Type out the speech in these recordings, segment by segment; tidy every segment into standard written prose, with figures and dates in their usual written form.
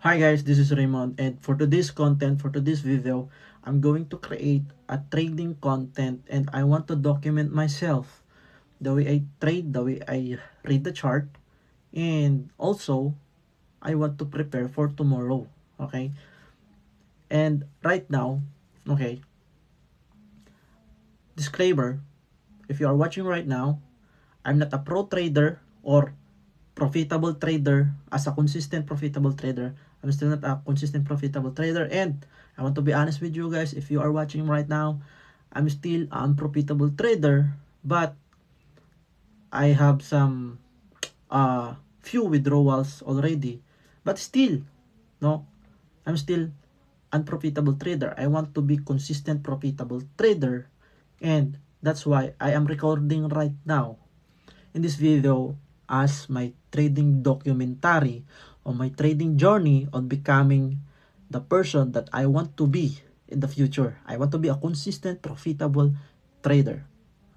Hi guys, this is Raymond, and for today's content, for today's video, I'm going to create a trading content, and I want to document myself, the way I trade, the way I read the chart, and also I want to prepare for tomorrow. Okay, and right now, okay, disclaimer, if you are watching right now, I'm not a pro trader or profitable trader. As a consistent profitable trader, I'm still not a consistent profitable trader, and I want to be honest with you guys. If you are watching right now, I'm still an unprofitable trader, but I have some few withdrawals already, but still, no, I'm still unprofitable trader. I want to be consistent profitable trader, and that's why I am recording right now in this video as my trading documentary on my trading journey on becoming the person that I want to be in the future. I want to be a consistent, profitable trader.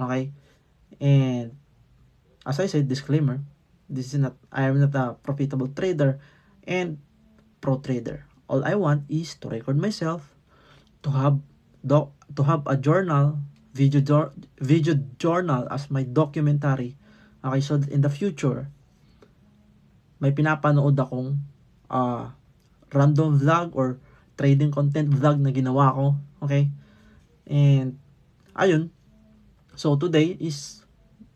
Okay? And as I said, disclaimer, this is not I am not a profitable trader and pro trader. All I want is to record myself, to have to have a journal, video journal as my documentary. Okay, so that in the future, may pinapanood akong uh, random vlog or trading content vlog na ginawa ko. Okay? And ayun, so today is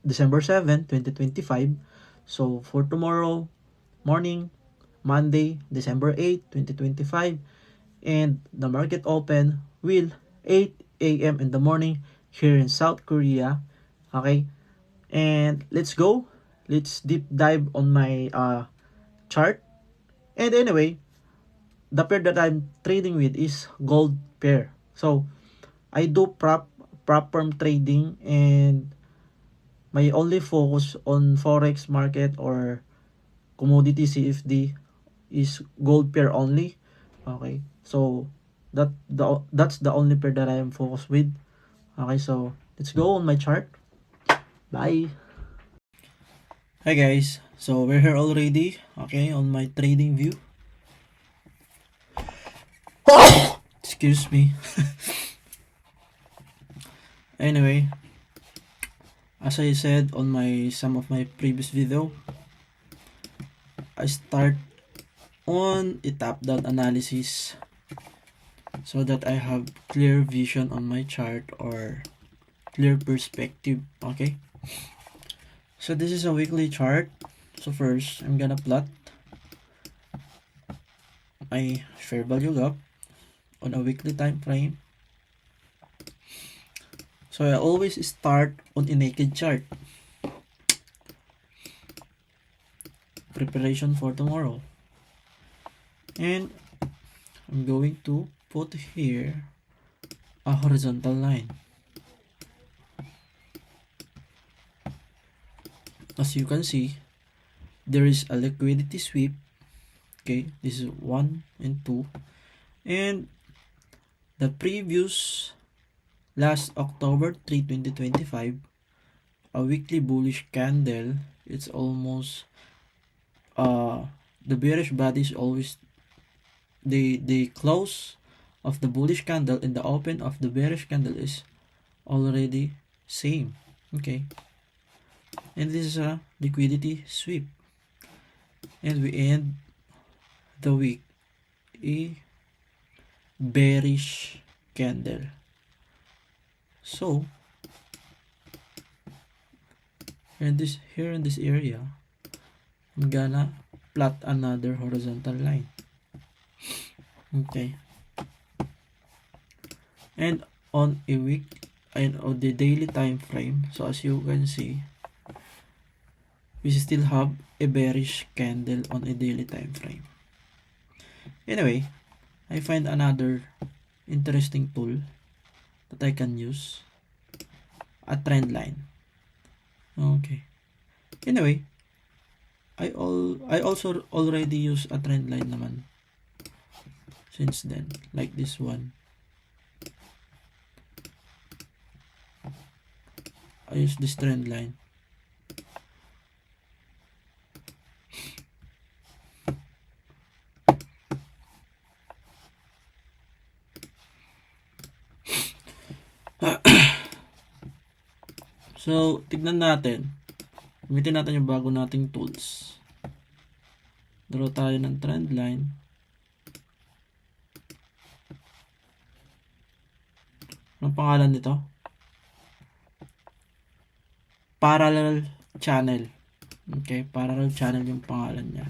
December 7, 2025. So for tomorrow morning, Monday, December 8, 2025, and the market open will 8 a.m. in the morning here in South Korea. Okay? And let's go. Let's deep dive on my chart. And anyway, the pair that I'm trading with is gold pair. So I do prop firm trading, and my only focus on forex market or commodity CFD is gold pair only. Okay, so that's the only pair that I am focused with. Okay, so let's go on my chart. Bye. Hi guys, so we're here already. Okay, on my trading view. Excuse me. Anyway, as I said on my some of my previous video, I start on a top-down analysis so that I have clear vision on my chart or clear perspective. Okay, so this is a weekly chart. So first, I'm gonna plot my fair value gap on a weekly time frame. So I always start on a naked chart. Preparation for tomorrow. And I'm going to put here a horizontal line. As you can see, there is a liquidity sweep. Okay, this is 1 and 2. And the previous last October 3, 2025, a weekly bullish candle. It's almost the bearish body is always the close of the bullish candle and the open of the bearish candle is already same. Okay, and this is a liquidity sweep, and we end the week a bearish candle. So here in this area, I'm gonna plot another horizontal line. Okay, and on a week and on the daily time frame, so as you can see, we still have a bearish candle on a daily time frame. Anyway, I find another interesting tool that I can use, a trend line. Okay, anyway, I also already use a trend line naman since then, like this one. I use this trend line. So, tignan natin. Gamitin natin yung bago nating tools. Draw tayo ng trend line. Anong pangalan nito? Parallel channel. Okay, parallel channel yung pangalan niya.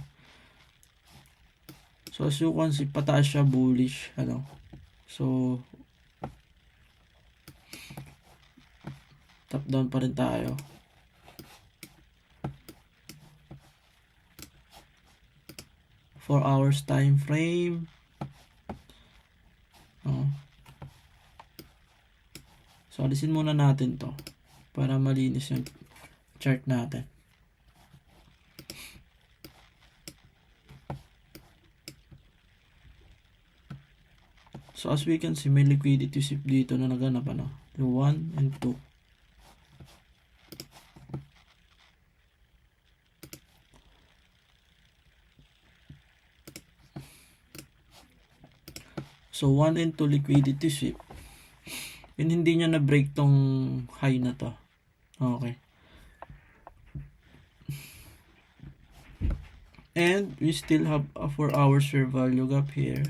So, as you can see, pataas siya, bullish. Ano? So, top down pa rin tayo. For hours time frame. So, alisin muna natin to para malinis yung chart natin. So, as we can see, may liquidity sweep dito na naganap, ano? 1 and 2. So, 1 and 2 liquidity sweep. And hindi niya na-break tong high na to. Okay. And we still have a 4 hours fair value gap here.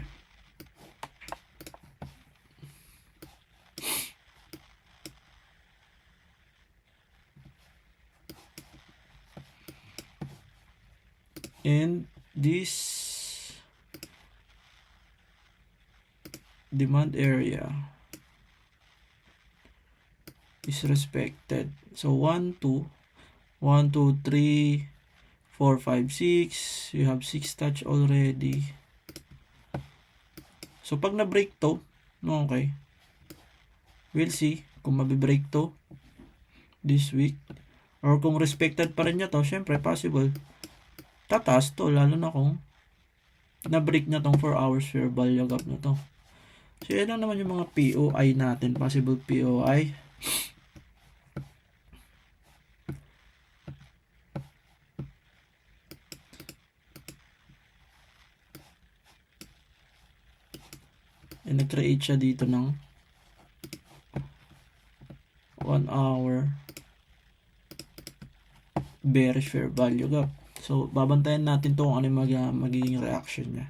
And this demand area is respected. So 1, 2, 1, 2, 3, 4, 5, 6. You have 6 touch already. So pag na-break to, okay, we'll see kung mabi-break to this week. Or kung respected pa rin niya to, syempre possible tataas to, lalo na kung na-break na tong 4 hours fair value gap na to. So yan lang naman yung mga POI natin, possible POI. And nag-create siya dito ng 1 hour bearish fair value gap. So, babantayan natin to kung ano yung magiging reaction niya.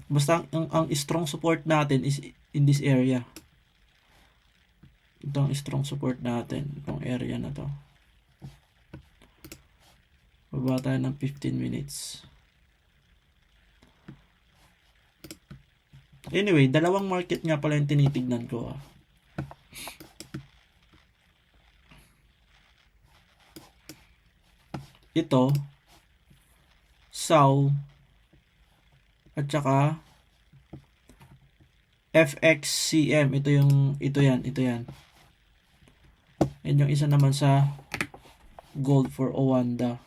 Basta, ang strong support natin is in this area. Ito ang strong support natin. Itong area na to. Baba tayo ng 15 minutes. Anyway, dalawang market nga pala yung tinitignan ko. Ito, SAW, at saka FXCM. Ito yan. And yung isa naman sa gold for Owanda.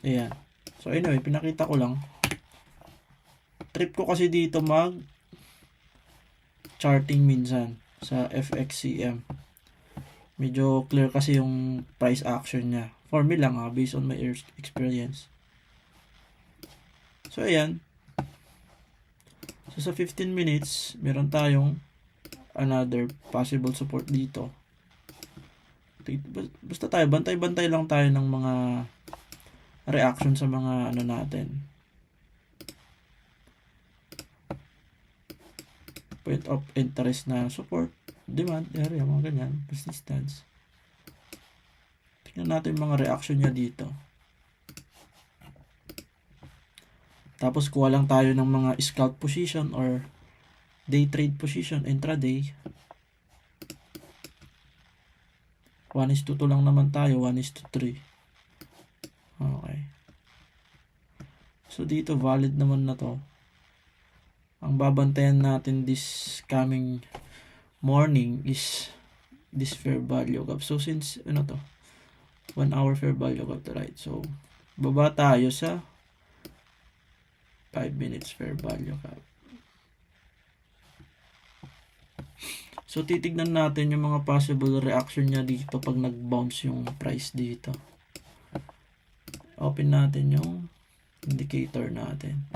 Ayan. So anyway, pinakita ko lang. Trip ko kasi dito mag charting minsan sa FXCM. Medyo clear kasi yung price action niya. For me lang based on my experience. So ayan. So sa 15 minutes, meron tayong another possible support dito. Basta tayo, bantay-bantay lang tayo ng mga reaction sa mga ano natin. Point of interest na support, demand area, mga ganyan, resistance. Tingnan natin yung mga reaction niya dito. Tapos kuha lang tayo ng mga scalp position or day trade position, intraday. 1:2 lang naman tayo, 1:3. Okay. So dito valid naman na to. Ang babantayan natin this coming morning is this fair value gap. So since 1 hour fair value gap, right? So baba tayo sa 5 minutes fair value gap. So titignan natin yung mga possible reaction niya dito pag nag-bounce yung price dito. Open natin yung indicator natin.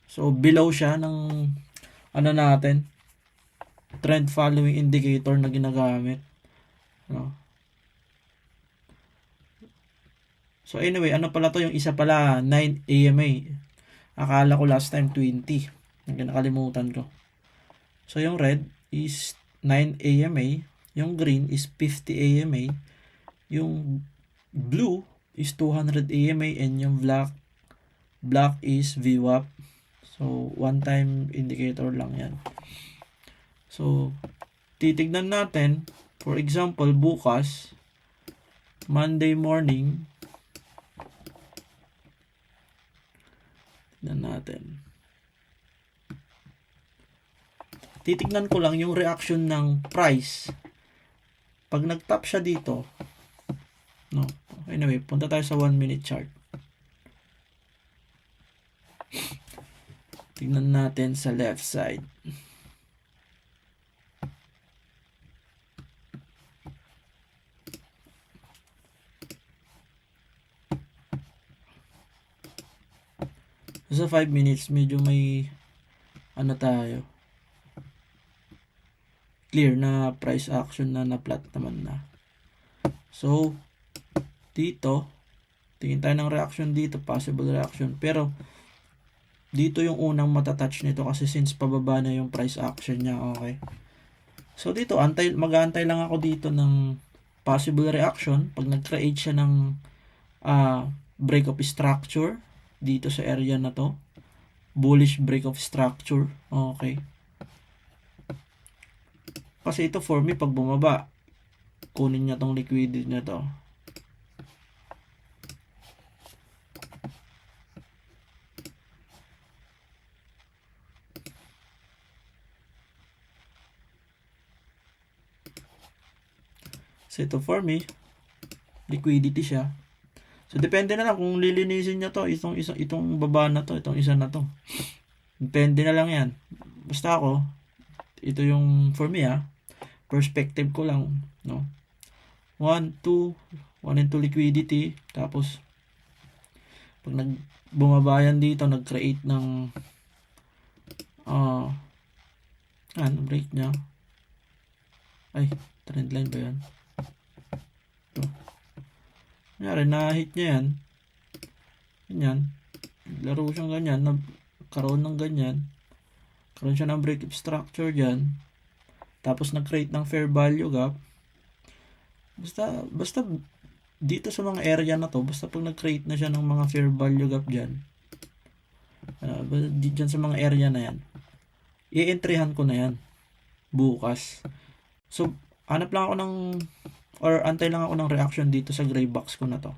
So, below siya ng ano natin, trend following indicator na ginagamit. No? So, anyway, ano pala to? Yung isa pala, 9 AMA. Akala ko last time 20. Nakalimutan ko. So, yung red is 9 AMA. Yung green is 50 AMA. Yung blue is 200 AMA. And yung black is VWAP. So, one time indicator lang yan. So, titignan natin, for example, bukas, Monday morning, tignan natin. Titignan ko lang yung reaction ng price. Pag nag-top siya dito, no. Anyway, punta tayo sa 1 minute chart. Tignan natin sa left side. Sa 5 minutes, medyo may ano tayo. Clear na price action na na-plot naman na. So, dito, tingin tayo ng reaction dito, possible reaction. Pero, dito yung unang matatouch nito kasi since pababa na yung price action niya, okay. So, dito, mag-aantay lang ako dito ng possible reaction. Pag nag-create siya ng break of structure, dito sa area na to, bullish break of structure, okay. Kasi ito for me, pag bumaba, kunin niya tong liquidity na to. So ito for me, liquidity siya. So depende na lang kung lilinisin niya to, itong baba na to, itong isa na to. Depende na lang yan. Basta ako, ito yung for me perspective ko lang, no. 1 and 2 liquidity, tapos pag bumabayan dito, nag-create ng break niya. Ay, trend line ba yan? Ito. Nangyari, na-hit niya yan. Ganyan. Laro siyang ganyan, nagkaroon ng ganyan. Karoon siya ng break of structure dyan. Tapos nag-create ng fair value gap. Basta dito sa mga area na to, basta pag nag-create na siya ng mga fair value gap dyan, dyan sa mga area na yan, i-entryhan ko na yan bukas. So, hanap lang ako antay lang ako ng reaction dito sa gray box ko na to.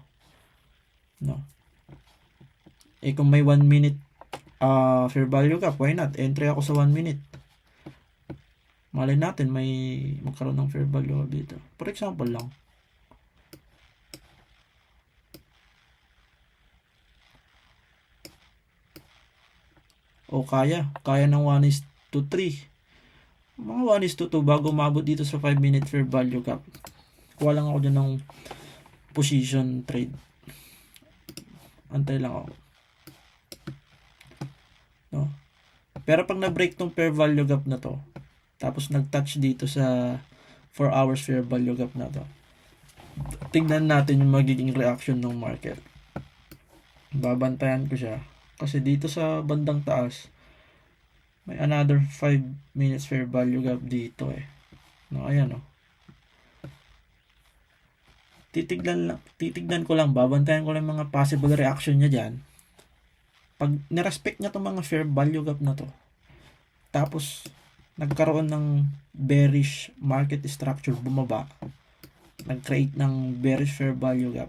No. Kung may 1 minute fair value gap, why not? Entry ako sa 1 minute. Malay natin may magkaroon ng fair value dito. For example lang. O kaya ng 1:3. Mga 1:2 bago umabot dito sa 5 minute fair value gap. Kuha lang ako dyan ng position trade. Antay lang ako. No? Pero pag na-break tong fair value gap na to, tapos nag-touch dito sa 4 hours fair value gap na to, tingnan natin yung magiging reaction ng market. Babantayan ko siya. Kasi dito sa bandang taas, may another 5 minutes fair value gap dito No, ayan Titignan ko lang, babantayan ko lang mga possible reaction niya dyan. Pag nirespect niya itong mga fair value gap na to, tapos nagkaroon ng bearish market structure, bumaba, nag-create ng bearish fair value gap,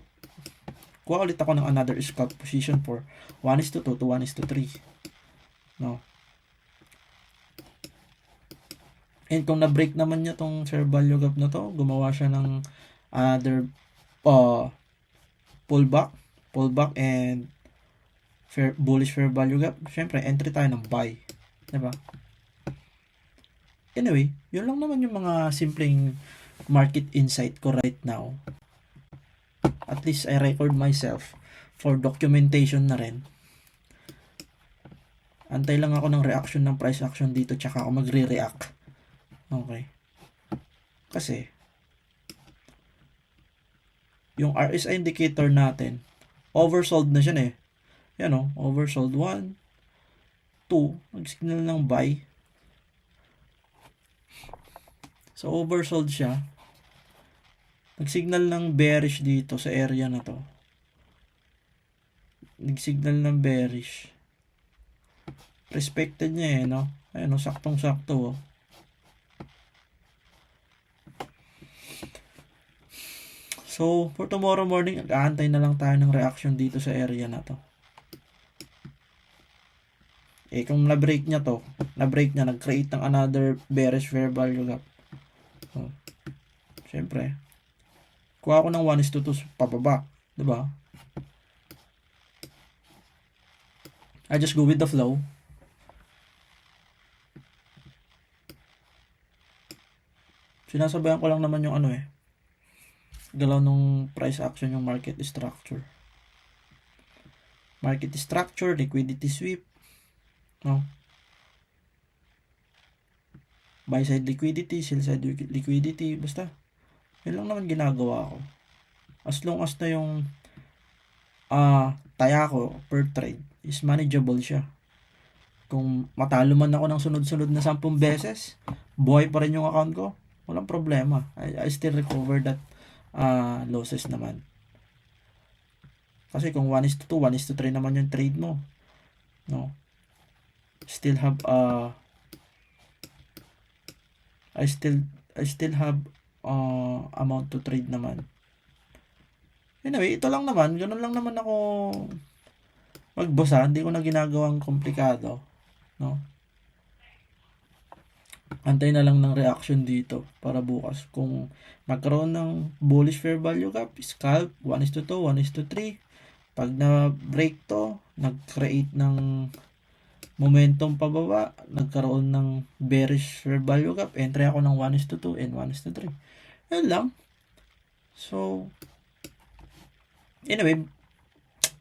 kuha ulit ako ng another scalp position for 1:2 to 1:3. No? And kung na-break naman niya tong fair value gap na to, gumawa siya ng other pullback and bullish fair value gap, syempre entry tayo ng buy, diba? Anyway, yun lang naman yung mga simpleng market insight ko right now. At least I record myself for documentation na rin. Antay lang ako ng reaction ng price action dito tsaka ako magre-react. Okay. Kasi yung RSI indicator natin, oversold na siya eh. Yan o, oversold 1, 2, nag-signal ng buy. So, oversold siya. Nag-signal ng bearish dito sa area na to. Nag-signal ng bearish. Respected niya eh, no? Ayun, no? Saktong-sakto, oh. So, for tomorrow morning, aantay na lang tayo ng reaction dito sa area na to. Eh, kung na-break niya to, nag-create ng another bearish fair value gap. So, syempre, kuha ako ng 1:2 pababa. Diba? I just go with the flow. Sinasabayan ko lang naman yung galaw nung price action yung market structure. Market structure, liquidity sweep, no? Buy side liquidity, sell side liquidity, basta yun lang naman ginagawa ko. As long as na yung taya ko per trade is manageable siya. Kung matalo man ako ng sunod-sunod na 10 beses, buhay pa rin yung account ko, walang problema. I still recover that losses naman. Kasi kung 1:2, 1:3 naman yung trade mo, no? Still have I still have amount to trade naman. Anyway, ito lang naman, ganun lang naman ako magbosa, hindi ko na ginagawang komplikado, no? Antay na lang ng reaction dito para bukas. Kung magkaroon ng bullish fair value gap, scalp 1:2, 1:3. Pag na-break to, nag-create ng momentum pababa, nagkaroon ng bearish fair value gap, entry ako ng 1:2 and 1:3. Yan lang. So, anyway,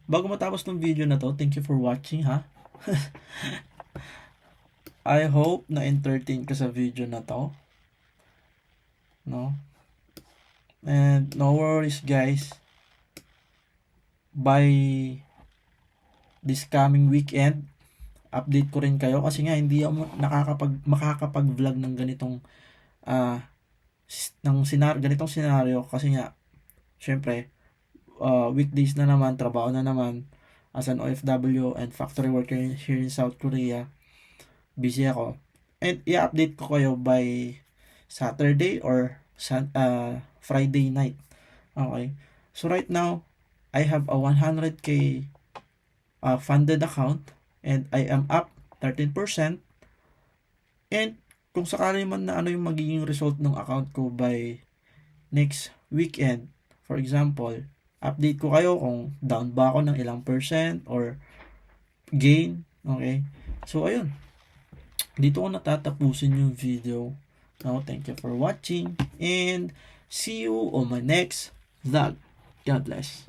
bago matapos ng video na to, thank you for watching, ha? I hope na entertain ka sa video na to, no? And no worries, guys. By this coming weekend, update ko rin kayo kasi nga hindi ako makakapag-vlog ng ganitong ganitong scenario kasi nga syempre weekdays na naman, trabaho na naman as an OFW and factory worker here in South Korea. Busy ako. And i-update ko kayo by Saturday or Friday night. Okay. So right now, I have a 100k funded account and I am up 13%. And kung sakali man na ano yung magiging result ng account ko by next weekend, for example, update ko kayo kung down ba ako ng ilang percent or gain. Okay. So ayun. Dito ko natatapusin yung video. Now, thank you for watching and see you on my next vlog. God bless.